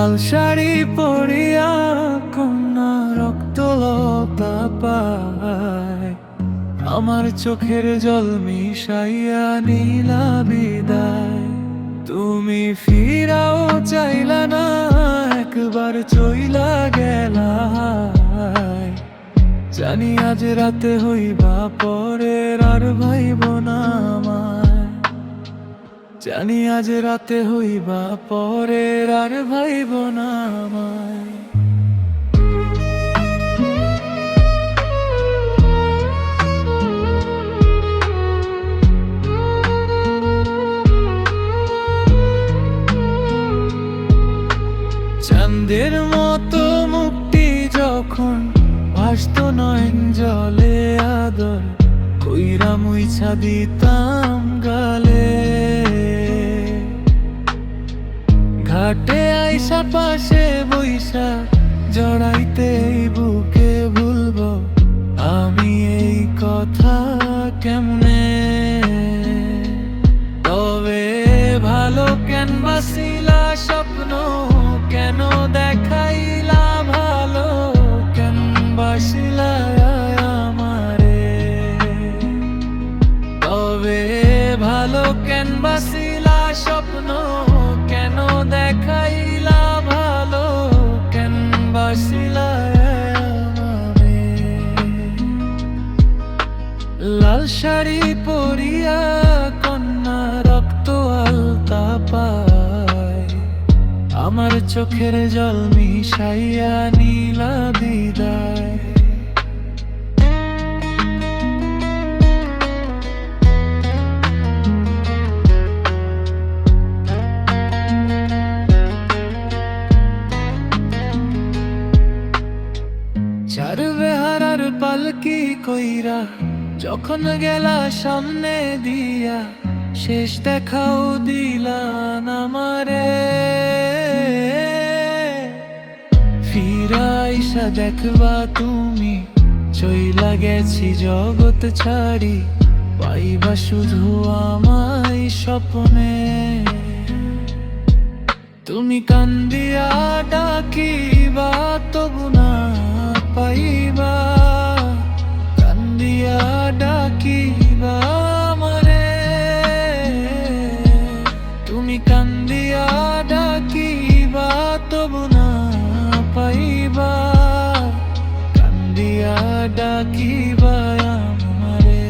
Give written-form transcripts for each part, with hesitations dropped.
লাল শাড়ি পরিয়া কন্যা রক্তলতা পায়, আমার চোখের জল মিশাইয়া নীলা বিদায়। তুমি ফিরাও চাইলা না, একবার চইলা গেলা। জানি আজ রাতে হইবা পরের, আর ভাইব না আমায়। জানি আজ রাতে হইবা পরের, আর ভাইব না আমায়। চাঁদের মতো মুক্তি যখন ভাসতো নয়ন জলে, আদর কইরা মুইছা দিতাম গালে। ঘাটে আইসা পাশে বইসা জড়াইতে বুকে ভুলবো আমি এই কথা কেমনে। তবে ভালো কেন বাসিলা স্বপ্ন, কেন দেখাইলা ভালো, কেন বাসিলা আমারে। তবে ভালো কেন বাসিলা স্বপ্ন, কেন দেখাইলা ভালো, কেন বাসিলা আমারে। লাল শাড়ি পরিয়া কন্যা রক্ত আলতা পায়, আমার চোখের জল মিশাইয়া নীলা বিদায়। চার বেহারার পালকি কইরা যখন গেলা সামনে দিয়া, শেষ দেখাও দিলা না আমারে। ফিরাইসা দেখবা তুমি চইলা গেছি জগৎ ছাড়ি, পাইবা শুধু আমায় স্বপ্নে। তুমি কান্দিয়া ডাকিবা তবু না পাইবা, কান্দিয়া ডাকিবা আমারে। তুমি কান্দিয়া ডাকিবা তবু না পাইবা, কান্দিয়া ডাকিবা আমারে।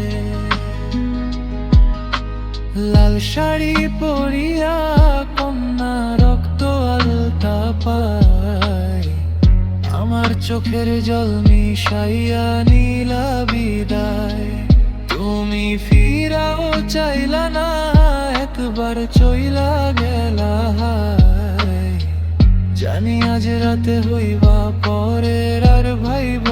লাল শাড়ি পরিয়া কন্যা রক্ত আলতা পায়, আমার চোখের জল মিশাইয়া নীলা বিদায়। তুমি ফিরাও চাইলা না, একবার চইলা গেলা। জানি আজ রাতে হইবা পরের, আর ভাইব